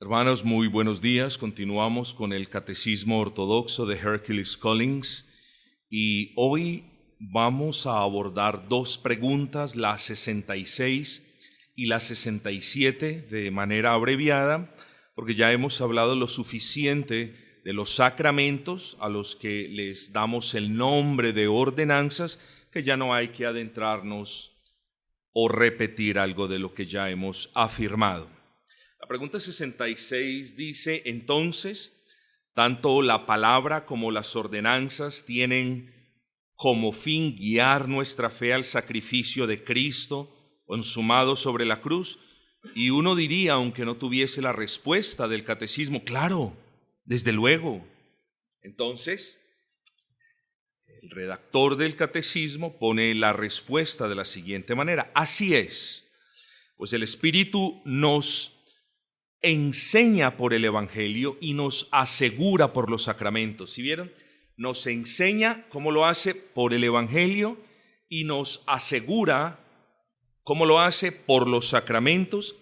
Hermanos, muy buenos días. Continuamos con el Catecismo Ortodoxo de Hercules Collins y hoy vamos a abordar dos preguntas, la 66 y la 67, de manera abreviada, porque ya hemos hablado lo suficiente de los sacramentos a los que les damos el nombre de ordenanzas, que ya no hay que adentrarnos o repetir algo de lo que ya hemos afirmado. La pregunta 66 dice: entonces, tanto la palabra como las ordenanzas tienen como fin guiar nuestra fe al sacrificio de Cristo consumado sobre la cruz. Y uno diría, aunque no tuviese la respuesta del catecismo, claro, desde luego. Entonces, el redactor del catecismo pone la respuesta de la siguiente manera: así es, pues el Espíritu nos enseña por el Evangelio y nos asegura por los sacramentos. ¿Sí vieron? Nos enseña cómo lo hace por el Evangelio y nos asegura cómo lo hace por los sacramentos,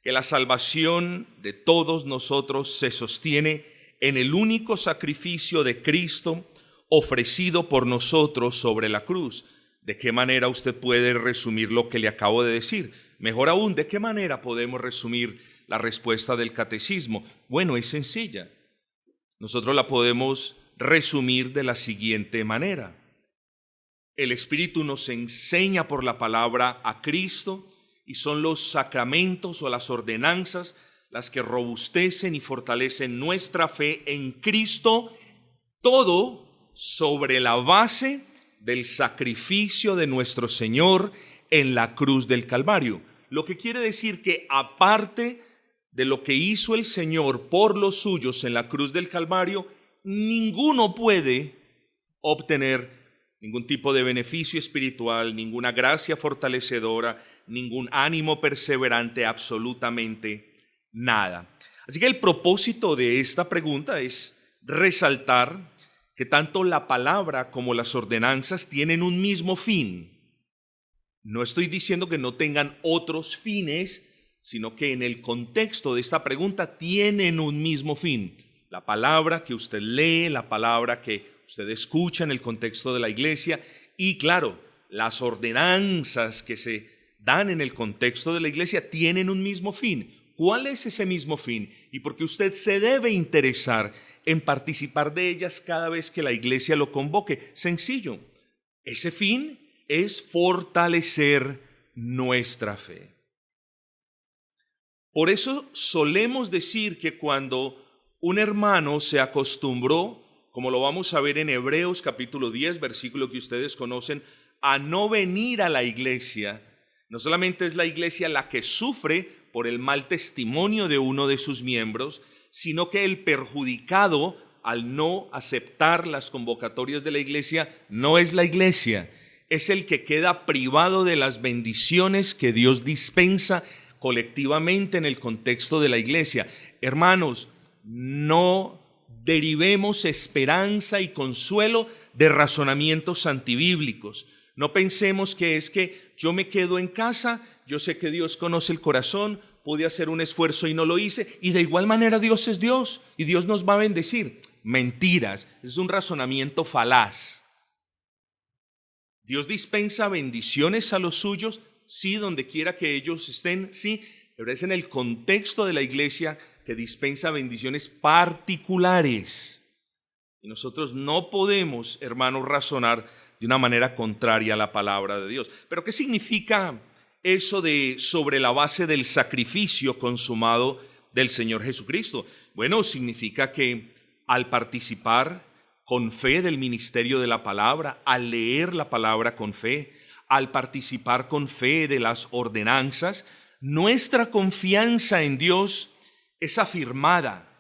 que la salvación de todos nosotros se sostiene en el único sacrificio de Cristo ofrecido por nosotros sobre la cruz. ¿De qué manera usted puede resumir lo que le acabo de decir? Mejor aún, ¿de qué manera podemos resumir la respuesta del catecismo? Bueno, es sencilla. Nosotros la podemos resumir de la siguiente manera: el Espíritu nos enseña por la palabra a Cristo, y son los sacramentos o las ordenanzas las que robustecen y fortalecen nuestra fe en Cristo, todo sobre la base del sacrificio de nuestro Señor en la cruz del Calvario. Lo que quiere decir que aparte de lo que hizo el Señor por los suyos en la cruz del Calvario, ninguno puede obtener ningún tipo de beneficio espiritual, ninguna gracia fortalecedora, ningún ánimo perseverante, absolutamente nada. Así que el propósito de esta pregunta es resaltar que tanto la palabra como las ordenanzas tienen un mismo fin. No estoy diciendo que no tengan otros fines, sino que en el contexto de esta pregunta tienen un mismo fin. La palabra que usted lee, la palabra que usted escucha en el contexto de la iglesia, y claro, las ordenanzas que se dan en el contexto de la iglesia tienen un mismo fin. ¿Cuál es ese mismo fin? Y por qué usted se debe interesar en participar de ellas cada vez que la iglesia lo convoque. Sencillo, ese fin es fortalecer nuestra fe. Por eso solemos decir que cuando un hermano se acostumbró, como lo vamos a ver en Hebreos capítulo 10, versículo que ustedes conocen, a no venir a la iglesia, no solamente es la iglesia la que sufre por el mal testimonio de uno de sus miembros, sino que el perjudicado al no aceptar las convocatorias de la iglesia no es la iglesia, es el que queda privado de las bendiciones que Dios dispensa colectivamente en el contexto de la iglesia. Hermanos, no derivemos esperanza y consuelo de razonamientos antibíblicos. No pensemos que es que yo me quedo en casa, yo sé que Dios conoce el corazón, pude hacer un esfuerzo y no lo hice, y de igual manera Dios es Dios y Dios nos va a bendecir. Mentiras, es un razonamiento falaz. Dios dispensa bendiciones a los suyos, sí, donde quiera que ellos estén, sí, pero es en el contexto de la iglesia que dispensa bendiciones particulares. Y nosotros no podemos, hermanos, razonar de una manera contraria a la palabra de Dios. Pero ¿qué significa eso de sobre la base del sacrificio consumado del Señor Jesucristo? Bueno, significa que al participar con fe del ministerio de la palabra, al leer la palabra con fe, al participar con fe de las ordenanzas, nuestra confianza en Dios es afirmada,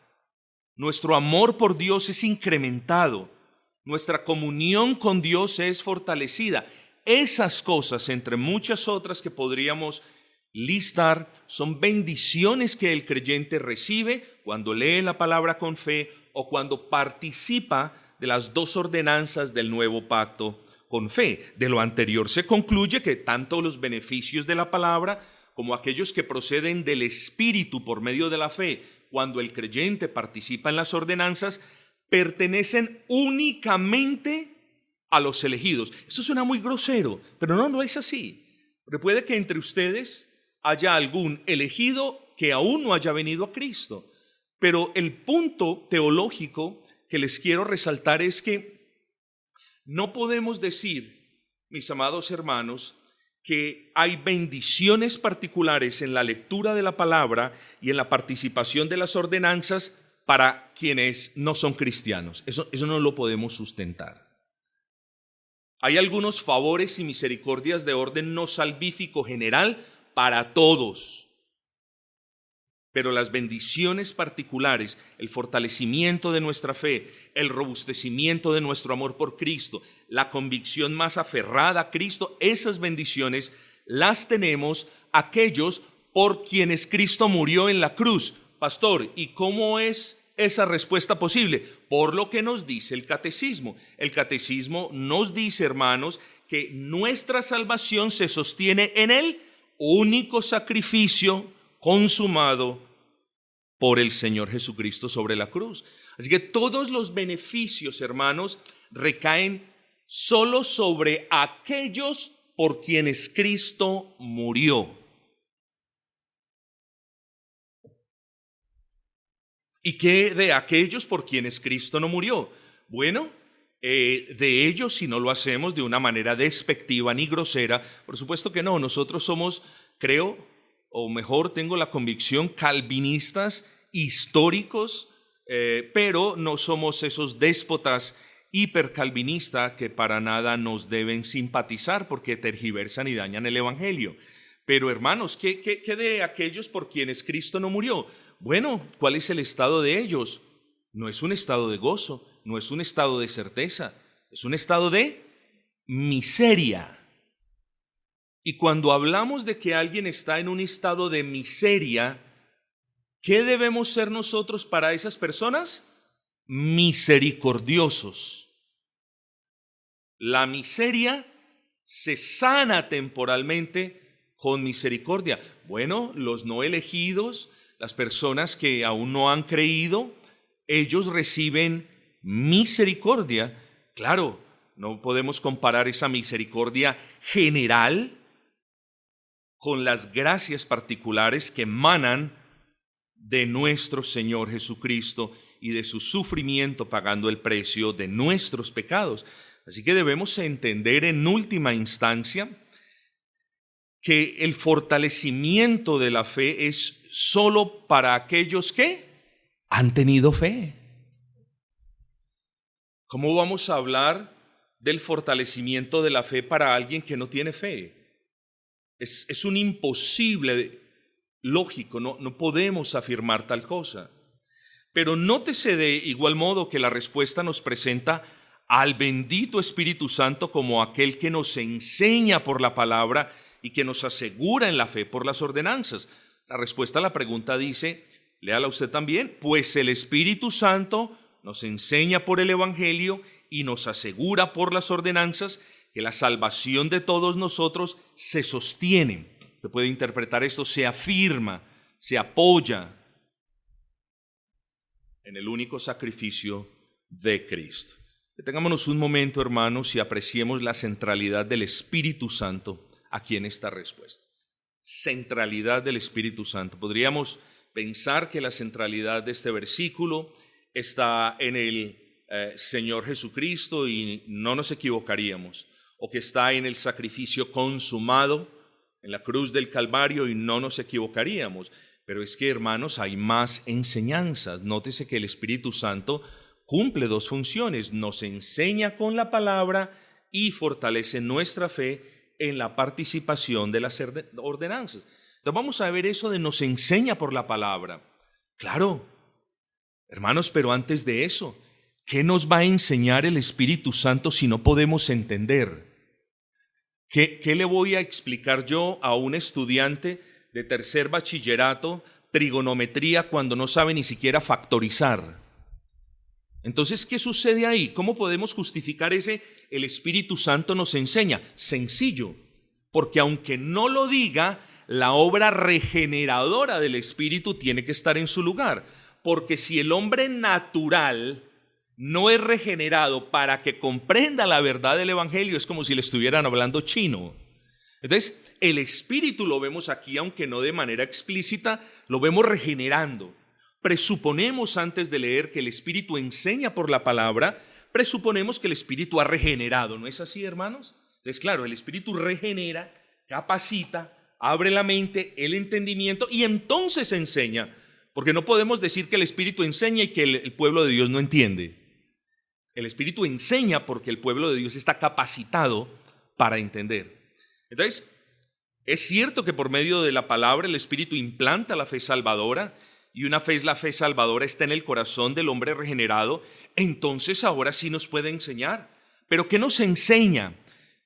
nuestro amor por Dios es incrementado, nuestra comunión con Dios es fortalecida. Esas cosas, entre muchas otras que podríamos listar, son bendiciones que el creyente recibe cuando lee la palabra con fe o cuando participa de las dos ordenanzas del nuevo pacto con fe. De lo anterior se concluye que tanto los beneficios de la palabra como aquellos que proceden del Espíritu por medio de la fe, cuando el creyente participa en las ordenanzas, pertenecen únicamente a los elegidos. Eso suena muy grosero, pero no es así. Porque puede que entre ustedes haya algún elegido que aún no haya venido a Cristo. Pero el punto teológico que les quiero resaltar es que no podemos decir, mis amados hermanos, que hay bendiciones particulares en la lectura de la palabra y en la participación de las ordenanzas para quienes no son cristianos. Eso no lo podemos sustentar. Hay algunos favores y misericordias de orden no salvífico general para todos. Pero las bendiciones particulares, el fortalecimiento de nuestra fe, el robustecimiento de nuestro amor por Cristo, la convicción más aferrada a Cristo, esas bendiciones las tenemos aquellos por quienes Cristo murió en la cruz. Pastor, ¿y cómo es esa respuesta posible? Por lo que nos dice el catecismo. El catecismo nos dice, hermanos, que nuestra salvación se sostiene en el único sacrificio consumado por el Señor Jesucristo sobre la cruz. Así que todos los beneficios, hermanos, recaen solo sobre aquellos por quienes Cristo murió. ¿Y qué de aquellos por quienes Cristo no murió? Bueno, de ellos, si no lo hacemos de una manera despectiva ni grosera, por supuesto que no. Nosotros somos, creo, o mejor, tengo la convicción, calvinistas históricos, pero no somos esos déspotas hipercalvinistas que para nada nos deben simpatizar porque tergiversan y dañan el evangelio. Pero hermanos, ¿qué de aquellos por quienes Cristo no murió? Bueno, ¿cuál es el estado de ellos? No es un estado de gozo, no es un estado de certeza, es un estado de miseria. Y cuando hablamos de que alguien está en un estado de miseria, ¿qué debemos ser nosotros para esas personas? Misericordiosos. La miseria se sana temporalmente con misericordia. Bueno, los no elegidos, las personas que aún no han creído, ellos reciben misericordia. Claro, no podemos comparar esa misericordia general con las gracias particulares que emanan de nuestro Señor Jesucristo y de su sufrimiento pagando el precio de nuestros pecados. Así que debemos entender en última instancia que el fortalecimiento de la fe es solo para aquellos que han tenido fe. ¿Cómo vamos a hablar del fortalecimiento de la fe para alguien que no tiene fe? Es un imposible lógico, no podemos afirmar tal cosa. Pero nótese de igual modo que la respuesta nos presenta al bendito Espíritu Santo como aquel que nos enseña por la palabra y que nos asegura en la fe por las ordenanzas. La respuesta a la pregunta dice, léala usted también, pues el Espíritu Santo nos enseña por el Evangelio y nos asegura por las ordenanzas que la salvación de todos nosotros se sostiene. Usted puede interpretar esto, se afirma, se apoya en el único sacrificio de Cristo. Detengámonos un momento, hermanos, y apreciemos la centralidad del Espíritu Santo aquí en esta respuesta. Centralidad del Espíritu Santo. Podríamos pensar que la centralidad de este versículo está en el Señor Jesucristo y no nos equivocaríamos, o que está en el sacrificio consumado en la cruz del Calvario y no nos equivocaríamos. Pero es que, hermanos, hay más enseñanzas. Nótese que el Espíritu Santo cumple dos funciones, nos enseña con la palabra y fortalece nuestra fe en la participación de las ordenanzas. Entonces vamos a ver eso de nos enseña por la palabra. Claro, hermanos, pero antes de eso, ¿qué nos va a enseñar el Espíritu Santo si no podemos entender? ¿Qué le voy a explicar yo a un estudiante de tercer bachillerato trigonometría cuando no sabe ni siquiera factorizar? Entonces, ¿qué sucede ahí? ¿Cómo podemos justificar ese el Espíritu Santo nos enseña? Sencillo, porque aunque no lo diga, la obra regeneradora del Espíritu tiene que estar en su lugar. porque si el hombre natural no es regenerado para que comprenda la verdad del Evangelio, es como si le estuvieran hablando chino. Entonces, el Espíritu lo vemos aquí, aunque no de manera explícita, lo vemos regenerando. Presuponemos antes de leer que el Espíritu enseña por la palabra, presuponemos que el Espíritu ha regenerado. ¿No es así, hermanos? Entonces, claro, el Espíritu regenera, capacita, abre la mente, el entendimiento y entonces enseña. Porque no podemos decir que el Espíritu enseña y que el pueblo de Dios no entiende. El Espíritu enseña porque el pueblo de Dios está capacitado para entender. Entonces, es cierto que por medio de la palabra el Espíritu implanta la fe salvadora y una vez la fe salvadora está en el corazón del hombre regenerado, entonces ahora sí nos puede enseñar. ¿Pero qué nos enseña?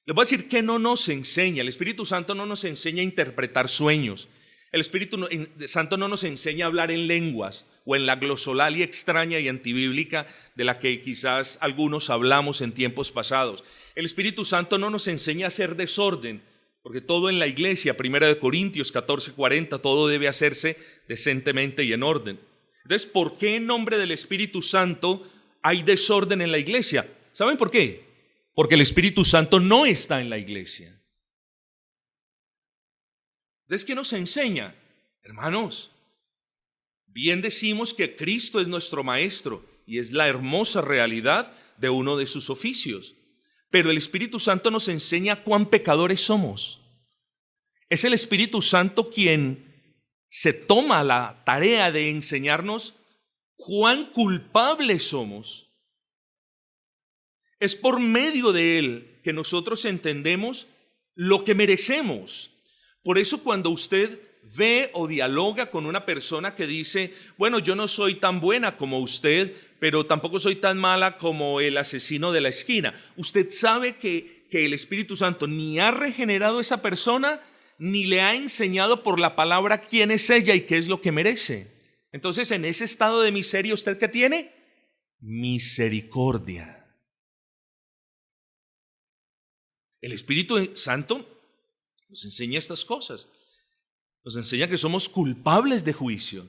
Les voy a decir que no nos enseña. El Espíritu Santo no nos enseña a interpretar sueños. El Espíritu Santo no nos enseña a hablar en lenguas o en la glosolalia extraña y antibíblica de la que quizás algunos hablamos en tiempos pasados. El Espíritu Santo no nos enseña a hacer desorden, porque todo en la iglesia, 1 Corintios 14:40, todo debe hacerse decentemente y en orden. Entonces, ¿por qué en nombre del Espíritu Santo hay desorden en la iglesia? ¿Saben por qué? Porque el Espíritu Santo no está en la iglesia. Entonces, ¿qué nos enseña? Hermanos, bien decimos que Cristo es nuestro Maestro y es la hermosa realidad de uno de sus oficios. Pero el Espíritu Santo nos enseña cuán pecadores somos. Es el Espíritu Santo quien se toma la tarea de enseñarnos cuán culpables somos. Es por medio de Él que nosotros entendemos lo que merecemos. Por eso cuando usted ve o dialoga con una persona que dice, bueno, yo no soy tan buena como usted, pero tampoco soy tan mala como el asesino de la esquina. Usted sabe que el Espíritu Santo ni ha regenerado a esa persona, ni le ha enseñado por la palabra quién es ella y qué es lo que merece. Entonces, en ese estado de miseria, ¿usted qué tiene? Misericordia. El Espíritu Santo nos enseña estas cosas. Nos enseña que somos culpables de juicio.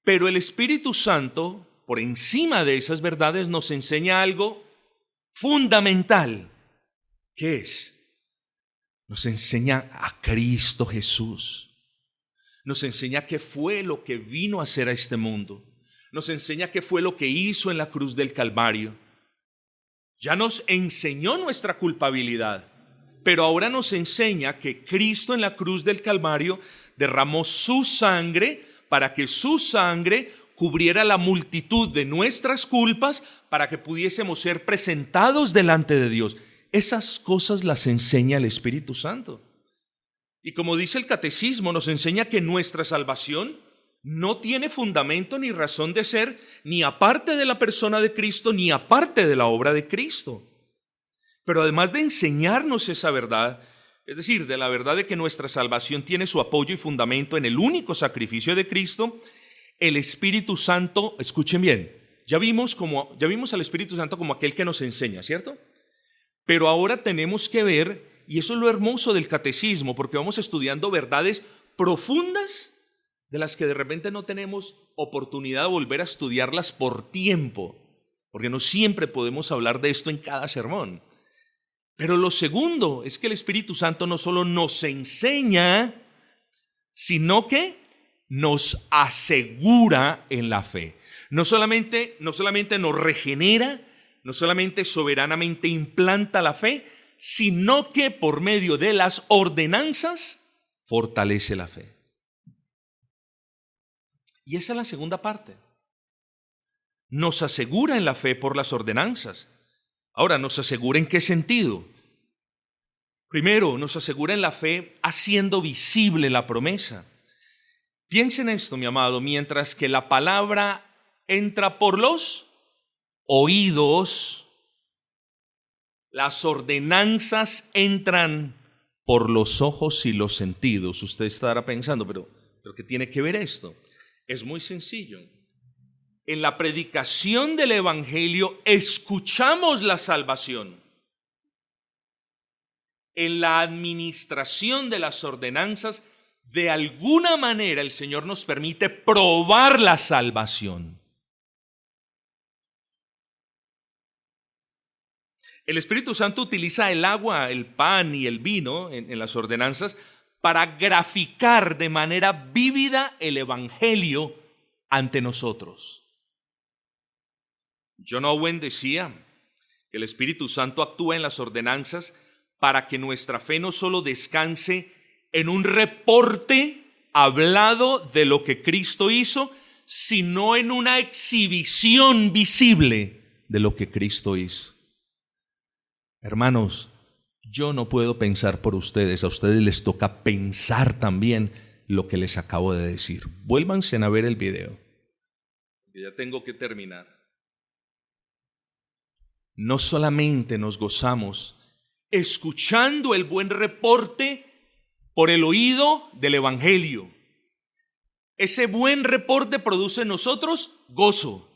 Pero el Espíritu Santo, por encima de esas verdades, nos enseña algo fundamental. ¿Qué es? Nos enseña a Cristo Jesús. Nos enseña qué fue lo que vino a hacer a este mundo. Nos enseña qué fue lo que hizo en la cruz del Calvario. Ya nos enseñó nuestra culpabilidad, pero ahora nos enseña que Cristo en la cruz del Calvario derramó su sangre para que su sangre cubriera la multitud de nuestras culpas para que pudiésemos ser presentados delante de Dios. Esas cosas las enseña el Espíritu Santo. Y como dice el catecismo, nos enseña que nuestra salvación no tiene fundamento ni razón de ser, ni aparte de la persona de Cristo, ni aparte de la obra de Cristo. Pero además de enseñarnos esa verdad, es decir, de la verdad de que nuestra salvación tiene su apoyo y fundamento en el único sacrificio de Cristo, el Espíritu Santo, escuchen bien, ya vimos al Espíritu Santo como aquel que nos enseña, ¿cierto? Pero ahora tenemos que ver, y eso es lo hermoso del catecismo, porque vamos estudiando verdades profundas de las que de repente no tenemos oportunidad de volver a estudiarlas por tiempo, porque no siempre podemos hablar de esto en cada sermón. Pero lo segundo es que el Espíritu Santo no solo nos enseña, sino que nos asegura en la fe. No solamente nos regenera, no solamente soberanamente implanta la fe, sino que por medio de las ordenanzas fortalece la fe. Y esa es la segunda parte. Nos asegura en la fe por las ordenanzas. Ahora, ¿nos asegura en qué sentido? Primero, nos asegura en la fe haciendo visible la promesa. Piensen en esto, mi amado, mientras que la palabra entra por los oídos, las ordenanzas entran por los ojos y los sentidos. Usted estará pensando, pero ¿qué tiene que ver esto? Es muy sencillo. En la predicación del Evangelio escuchamos la salvación. En la administración de las ordenanzas de alguna manera el Señor nos permite probar la salvación. El Espíritu Santo utiliza el agua, el pan y el vino en las ordenanzas para graficar de manera vívida el Evangelio ante nosotros. John Owen decía que el Espíritu Santo actúa en las ordenanzas para que nuestra fe no solo descanse en un reporte hablado de lo que Cristo hizo, sino en una exhibición visible de lo que Cristo hizo. Hermanos, yo no puedo pensar por ustedes, a ustedes les toca pensar también lo que les acabo de decir. Vuélvanse a ver el video, que ya tengo que terminar. No solamente nos gozamos escuchando el buen reporte por el oído del Evangelio. Ese buen reporte produce en nosotros gozo.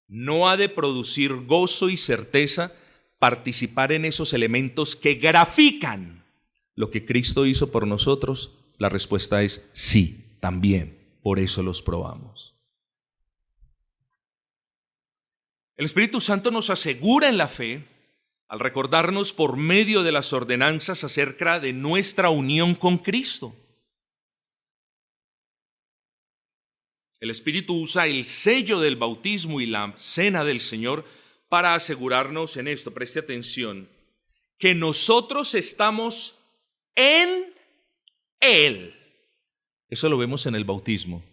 No ha de producir gozo y certeza participar en esos elementos que grafican lo que Cristo hizo por nosotros. La respuesta es sí, también. Por eso los probamos. El Espíritu Santo nos asegura en la fe al recordarnos por medio de las ordenanzas acerca de nuestra unión con Cristo. El Espíritu usa el sello del bautismo y la cena del Señor para asegurarnos en esto, preste atención, que nosotros estamos en Él. Eso lo vemos en el bautismo.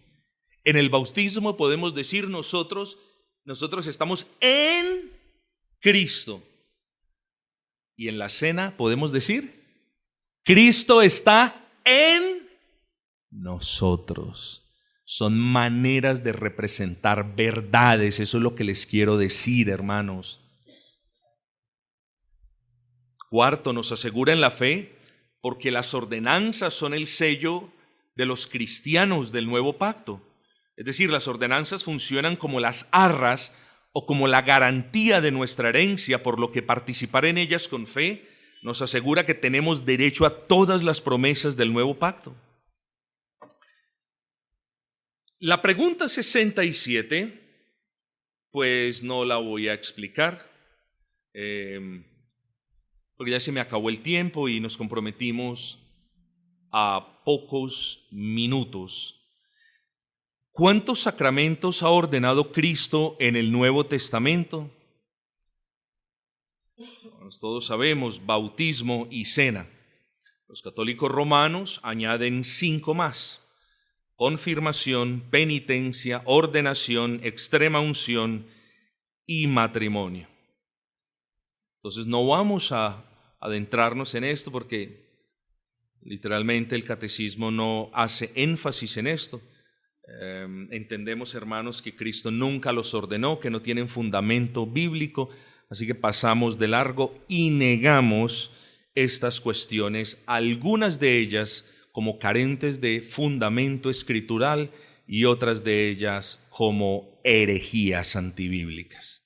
En el bautismo podemos decir nosotros estamos en Cristo. Y en la cena podemos decir, Cristo está en nosotros. Son maneras de representar verdades. Eso es lo que les quiero decir, hermanos. Cuarto, nos asegura en la fe porque las ordenanzas son el sello de los cristianos del nuevo pacto. Es decir, las ordenanzas funcionan como las arras o como la garantía de nuestra herencia, por lo que participar en ellas con fe nos asegura que tenemos derecho a todas las promesas del nuevo pacto. La pregunta 67, pues no la voy a explicar, porque ya se me acabó el tiempo y nos comprometimos a pocos minutos. ¿Cuántos sacramentos ha ordenado Cristo en el Nuevo Testamento? Todos sabemos, bautismo y cena. Los católicos romanos añaden 5 más. Confirmación, penitencia, ordenación, extrema unción y matrimonio. Entonces no vamos a adentrarnos en esto porque literalmente el catecismo no hace énfasis en esto. Entendemos, hermanos, que Cristo nunca los ordenó, que no tienen fundamento bíblico, así que pasamos de largo y negamos estas cuestiones, algunas de ellas como carentes de fundamento escritural y otras de ellas como herejías antibíblicas.